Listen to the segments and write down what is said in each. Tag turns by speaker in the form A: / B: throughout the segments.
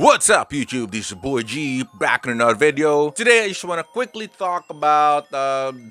A: What's up, YouTube? This is Boy G, back in another video. Today, I just want to quickly talk about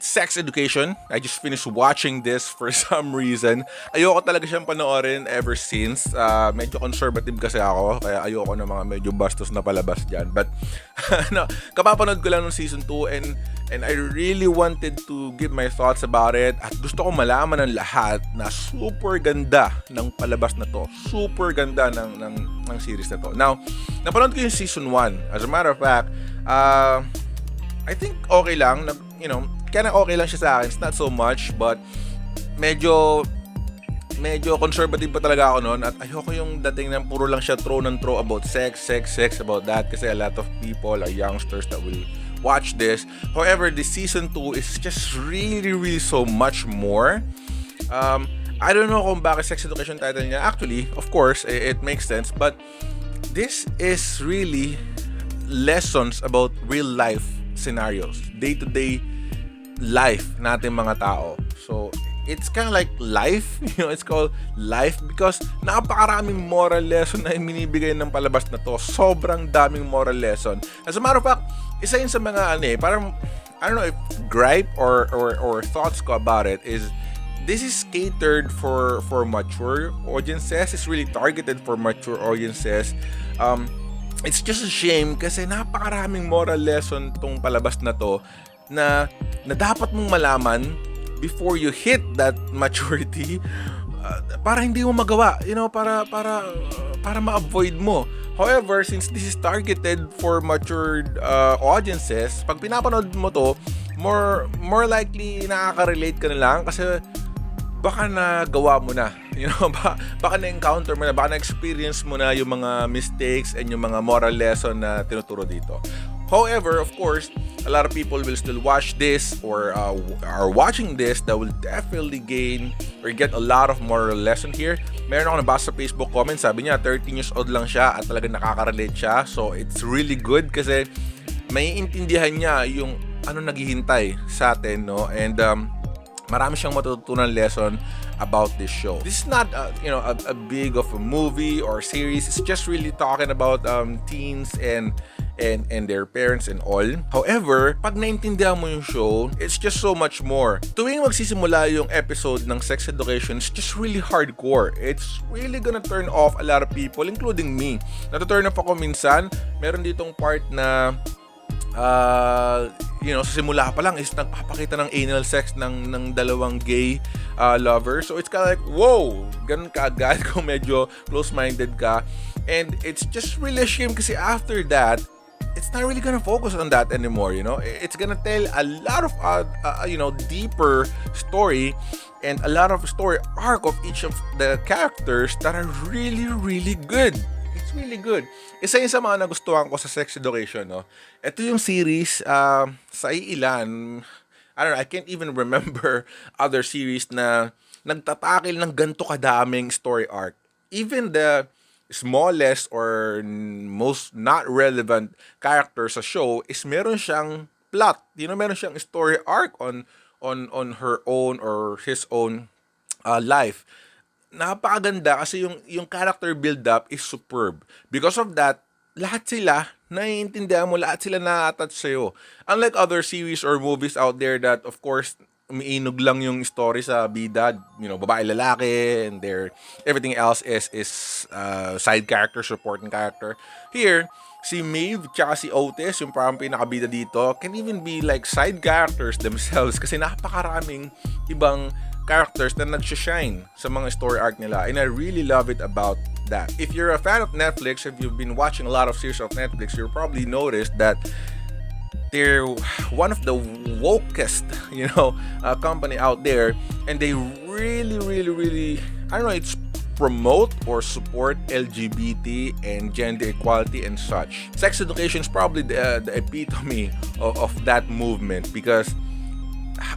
A: sex education. I just finished watching this for some reason. Ayoko talaga siyang panoorin ever since. Medyo conservative kasi ako, kaya ayoko ng mga medyo bastos na palabas dyan. But, no, kapapanood ko lang ng season 2 and I really wanted to give my thoughts about it. At gusto ko malaman ng lahat na super ganda ng palabas na to. Super ganda ng series na to. Now, napanood ko yung season 1. As a matter of fact, I think okay lang. Kinda okay lang siya sa akin. It's not so much, but medyo conservative pa talaga ako noon. At ayoko yung dating na puro lang siya throw about sex, about that. Kasi a lot of people are youngsters that will watch this. However, this season 2 is just really so much more. I don't know kung bakit sex education title niya. Actually, of course, it makes sense. But this is really lessons about real life scenarios. Day-to-day life natin mga tao. So, it's kind of like life. It's called life because napakaraming moral lesson na binibigay ng palabas na to. Sobrang daming moral lesson. As a matter of fact, isa yun sa mga parang, I don't know if gripe or thoughts ko about it is this is catered for mature audiences. It's really targeted for mature audiences. It's just a shame kasi napakaraming moral lesson tong palabas na to na dapat mong malaman before you hit that maturity para hindi mo magawa, para ma-avoid mo. However, since this is targeted for matured audiences, pag pinapanood mo to, more likely nakaka-relate ka na lang kasi baka nagawa mo na. Baka na-encounter mo na, baka na-experience mo na yung mga mistakes and yung mga moral lesson na tinuturo dito. However, of course, a lot of people will still watch this or are watching this that will definitely gain or get a lot of moral lesson here. Meron ako nabasa sa Facebook comment, sabi niya 13 years old lang siya at talagang nakaka-relate siya. So, it's really good kasi may intindihan niya yung ano naghihintay sa atin, no? And marami siyang matututunan lesson about this show. This is not a big of a movie or series. It's just really talking about teens and their parents and all. However, pag naintindihan mo yung show, it's just so much more. Tuwing magsisimula yung episode ng sex education, it's just really hardcore. It's really gonna turn off a lot of people, including me. Natu-turn off ako minsan. Meron ditong part na sa simula pa lang is nagpapakita ng anal sex ng dalawang gay lovers. So it's kind of like, whoa, ganun ka agad kung medyo close-minded ka. And it's just really a shame kasi after that, it's not really gonna focus on that anymore, It's gonna tell a lot of deeper story and a lot of story arc of each of the characters that are really good. It's really good. Isa yun sa mga nagustuhan ko sa sex education, no? Ito yung series sa ilan, I don't know, I can't even remember other series na nagtatakil ng ganito kadaming story arc. Even the smallest or most not relevant character sa show is meron siyang plot. Meron siyang story arc on her own or his own life. Napakaganda kasi yung character build-up is superb. Because of that, lahat sila naiintindihan mo, lahat sila na-attach sa'yo. Unlike other series or movies out there that, of course, umiinog lang yung story sa bida, babae, lalaki, and everything else is side character, supporting character. Here, si Maeve tsaka si Otis, yung parang pinakabida dito, can even be like side characters themselves kasi napakaraming ibang characters na nag-shine sa mga story arc nila. And I really love it about that. If you're a fan of Netflix, if you've been watching a lot of series of Netflix, you'll probably notice that they're one of the wokest, company out there, and they really, I don't know, it's promote or support LGBT and gender equality and such. Sex education is probably the epitome of that movement because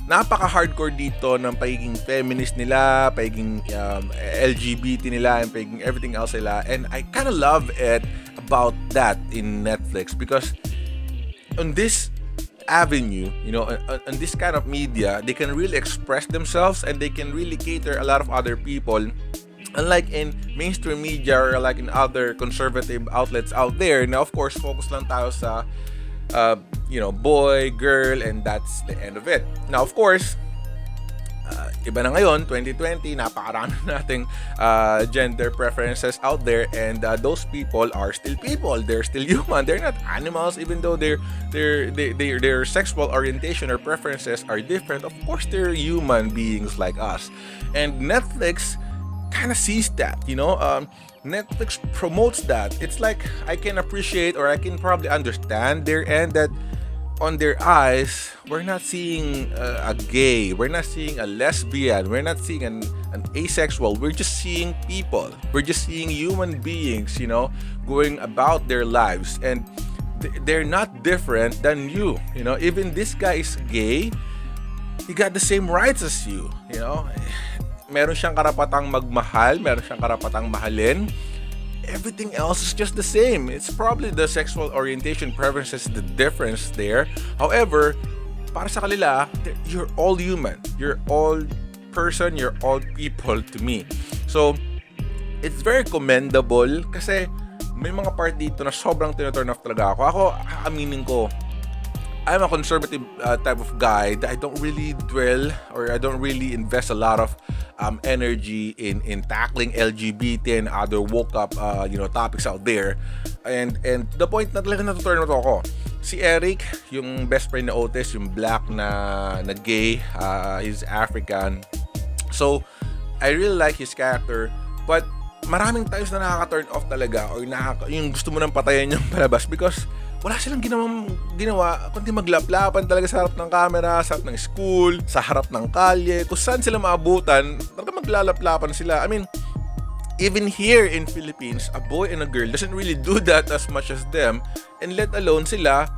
A: napaka-hardcore dito ng pagiging feminist nila, pagiging LGBT nila, and pagiging everything else nila. And I kind of love it about that in Netflix because on this avenue, on this kind of media, they can really express themselves and they can really cater a lot of other people Unlike in mainstream media or like in other conservative outlets out there, now of course focus lang tayo sa boy, girl, and that's the end of it. Now of course, iba na ngayon, 2020, napakarami nating gender preferences out there, and those people are still people. They're still human. They're not animals, even though their sexual orientation or preferences are different. Of course, they're human beings like us. And Netflix kind of sees that, Netflix promotes that. It's like I can appreciate, or I can probably understand their end, that on their eyes, we're not seeing a gay, we're not seeing a lesbian, we're not seeing an asexual, we're just seeing people. We're just seeing human beings, going about their lives. And they're not different than you. Even this guy is gay, he got the same rights as you, Meron siyang karapatang magmahal, meron siyang karapatang mahalin. Everything else is just the same. It's probably the sexual orientation preferences, the difference there. However, para sa kanila, you're all human. You're all person, you're all people to me. So, it's very commendable kasi may mga part dito na sobrang tinaturn off talaga ako. Ako, aaminin ko, I'm a conservative type of guy that I don't really dwell, or I don't really invest a lot of energy in tackling LGBT and other woke up topics out there. And the point na talaga natuturn mo to ako. Si Eric, yung best friend na Otis, yung black na gay, he's African. So I really like his character, but maraming times na nakaka-turn off talaga, or yung gusto mo nang patayin yung palabas, because wala silang ginawa kundi maglaplapan talaga sa harap ng camera, sa harap ng school, sa harap ng kalye, kung saan sila maabutan, talaga maglalaplapan sila. I mean, even here in Philippines, a boy and a girl doesn't really do that as much as them, and let alone sila,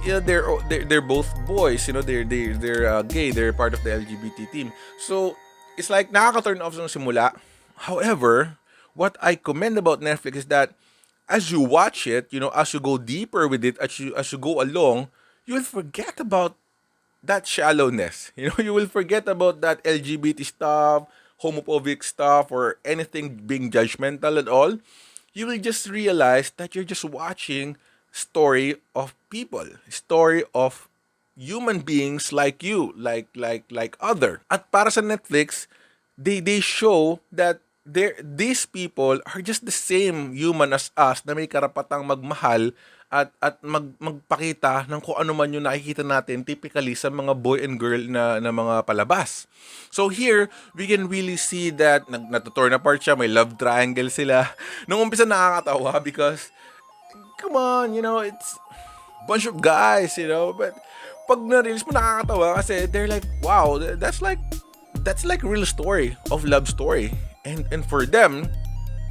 A: they're both boys, they're gay, they're part of the LGBT team. So it's like nakaka-turn off sa simula. However, what I commend about Netflix is that as you watch it, as you go deeper with it, as you go along, you will forget about that shallowness. You will forget about that LGBT stuff, homophobic stuff, or anything being judgmental at all. You will just realize that you're just watching story of people, story of human beings like you, like other. At para sa Netflix, they show that these people are just the same human as us, na may karapatang magmahal at magpakita ng kung ano man yung nakikita natin typically sa mga boy and girl na mga palabas. So here, we can really see that natuturn apart siya, may love triangle sila. Nung umpisa nakakatawa because, come on, it's bunch of guys, but pag na-release mo nakakatawa kasi they're like, wow, that's like a real story of love story. And for them,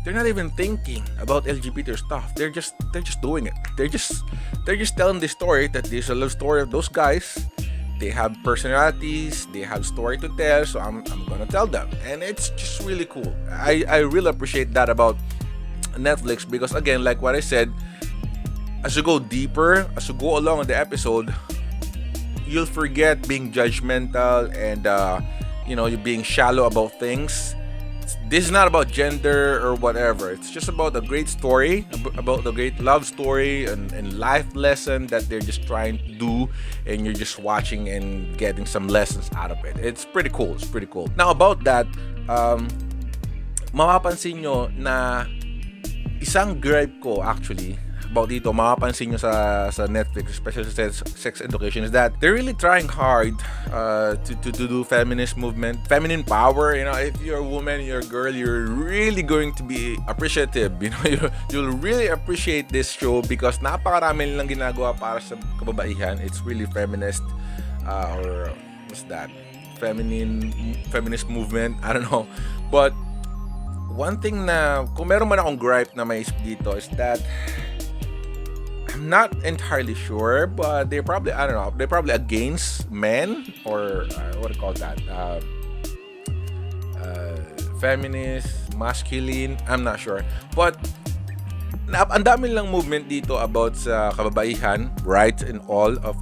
A: they're not even thinking about LGBT stuff. They're just doing it. They're just telling the story that there's a love story of those guys. They have personalities. They have story to tell. So I'm gonna tell them, and it's just really cool. I really appreciate that about Netflix, because again, like what I said, as you go deeper, as you go along in the episode, you'll forget being judgmental and you're being shallow about things. This is not about gender or whatever. It's just about a great story, about the great love story and life lesson that they're just trying to do, and you're just watching and getting some lessons out of it. It's pretty cool. Now about that, mapapansin nyo na isang gripe ko actually about dito, mapapansin nyo sa Netflix, especially sa sex education, is that they're really trying hard to do feminist movement, feminine power. If you're a woman, you're a girl, you're really going to be appreciative. You'll really appreciate this show because napakarami nilang ginagawa para sa kababaihan. It's really feminist, or what's that? Feminist movement. I don't know. But one thing na, kung meron man akong gripe na may dito, is that I'm not entirely sure, but they're probably, I don't know, they're probably against men, or what do you call that? Feminist, masculine, I'm not sure. But ang dami lang movement dito about sa kababaihan, rights and all of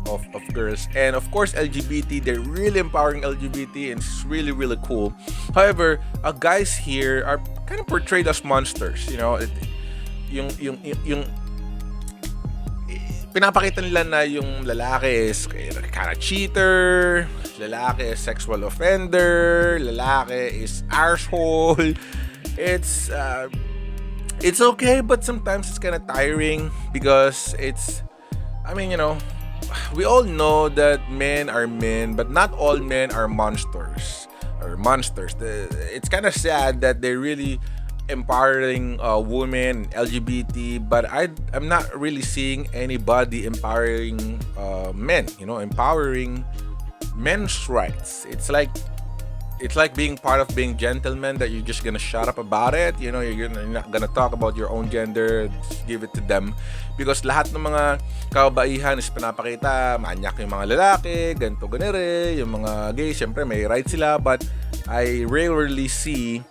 A: girls. And of course, LGBT, they're really empowering LGBT, and it's really, really cool. However, guys here are kind of portrayed as monsters. You know, yung pinapakita nila na yung lalaki is kind of cheater, lalaki is sexual offender, lalaki is arsehole. It's okay, but sometimes it's kind of tiring because we all know that men are men, but not all men are monsters or monsters. It's kind of sad that they're really empowering women, LGBT, but I'm not really seeing anybody empowering men. Empowering men's rights. It's like being part of being gentlemen, that you're just gonna shut up about it. You're not gonna talk about your own gender, just give it to them. Because lahat ng mga kababaihan is pinapakita, manyak yung mga lalaki, ganito ganere, yung mga gay, syempre may rights sila, but I rarely see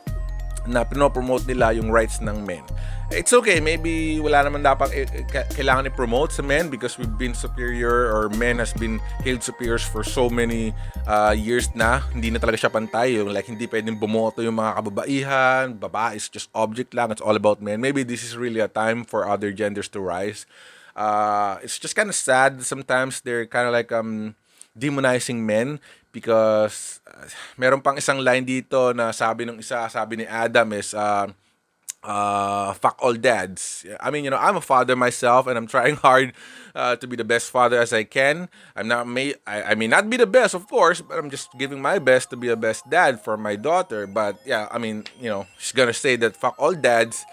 A: na pinopromote nila yung rights ng men. It's okay, maybe wala naman dapat kailangan i-promote sa men because we've been superior, or men has been held superiors for so many years na. Hindi na talaga siya pantay. Like, hindi pwedeng bumoto yung mga kababaihan, babae is just object lang, it's all about men. Maybe this is really a time for other genders to rise. It's just kind of sad sometimes they're kind of like demonizing men because meron pang isang line dito na sabi ni Adam is fuck all dads. I mean, I'm a father myself, and I'm trying hard to be the best father as I can. I may not be the best, of course, but I'm just giving my best to be a best dad for my daughter. But yeah, I mean, she's gonna say that fuck all dads,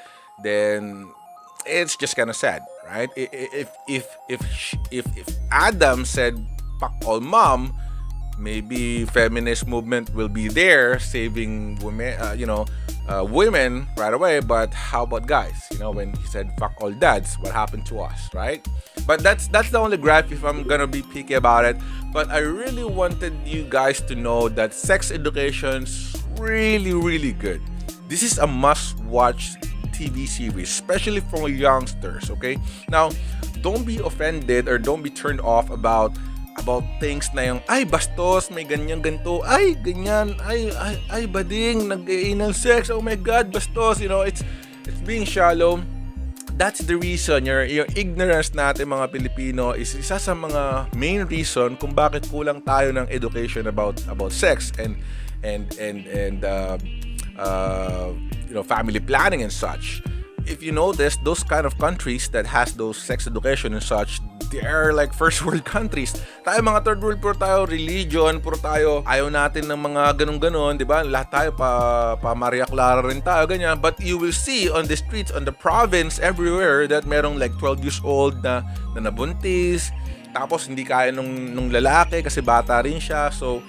A: then it's just kind of sad, right? If Adam said fuck all mom, maybe feminist movement will be there saving women, women right away. But how about guys? When he said fuck all dads, what happened to us, right? But that's the only graph if I'm gonna be picky about it. But I really wanted you guys to know that sex education's really, really good. This is a must-watch TV series, especially for youngsters, okay? Now, don't be offended or don't be turned off about things na yung, ay, bastos, may ganyan, ganito, ay, ganyan, ay, bading, nag-anal sex, oh my God, bastos, it's being shallow. That's the reason, yung ignorance natin mga Pilipino is isa sa mga main reason kung bakit kulang tayo ng education about sex and family planning and such. If you notice, those kind of countries that has those sex education and such, they are like first world countries. Tayo mga third world, puro tayo religion, puro tayo ayaw natin ng mga ganun-ganon, di ba? Lahat tayo pa Maria Clara rin tayo, ganyan. But you will see on the streets, on the province, everywhere, that merong like 12 years old na nabuntis, tapos hindi kaya nung lalaki kasi bata rin siya. So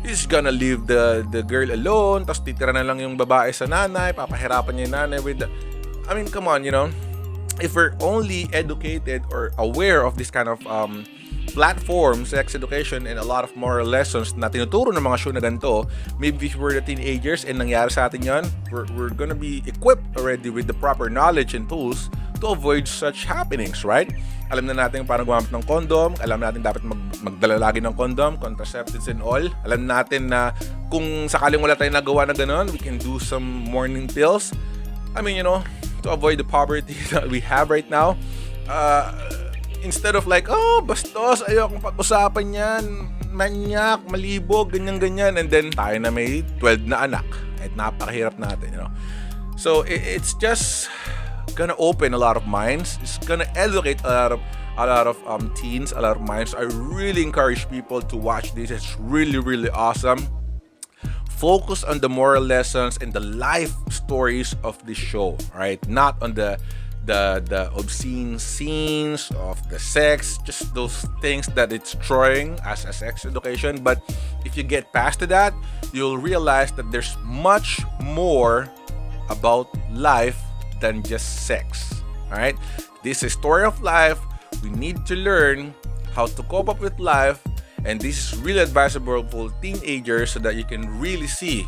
A: he's gonna leave the girl alone, tapos titira na lang yung babae sa nanay, papahirapan niya yung nanay with I mean, come on, if we're only educated or aware of this kind of platform, sex education, and a lot of moral lessons na tinuturo ng mga show na ganito, maybe if we're the teenagers and nangyari sa atin yan, we're gonna be equipped already with the proper knowledge and tools to avoid such happenings, right? Alam na natin paano gumamit ng condom, alam natin dapat magdala lagi ng condom, contraceptives and all. Alam natin na kung sakaling wala tayong nagawa na gano'n, we can do some morning pills. I mean, to avoid the poverty that we have right now, instead of like, oh, bastos, ayokong pag-usapan yan, manyak, malibog, ganyan-ganyan, and then tayo na may 12 na anak, at napakahirap natin, So it's just gonna open a lot of minds. It's gonna educate a lot of teens, a lot of minds. I really encourage people to watch this. It's really, really awesome. Focus on the moral lessons and the life stories of the show, right? Not on the obscene scenes of the sex, just those things that it's throwing as a sex education. But if you get past to that, you'll realize that there's much more about life than just sex, all right? This is a story of life. We need to learn how to cope up with life. And this is really advisable for teenagers so that you can really see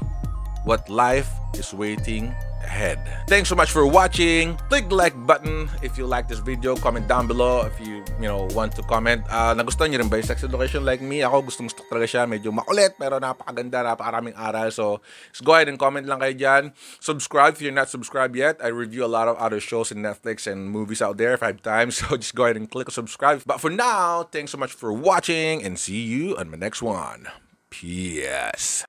A: what life is waiting ahead. Thanks so much for watching. Click the like button if you like this video. Comment down below if you want to comment. Nagustuhan niyo rin ba yung sex education like me? Ako gusto talaga siya. Medyo makulit pero napakaganda, napakaraming aral. So just go ahead and comment lang kayo dyan. Subscribe if you're not subscribed yet. I review a lot of other shows in Netflix and movies out there 5 times. So just go ahead and click subscribe. But for now, thanks so much for watching and see you on my next one. Peace.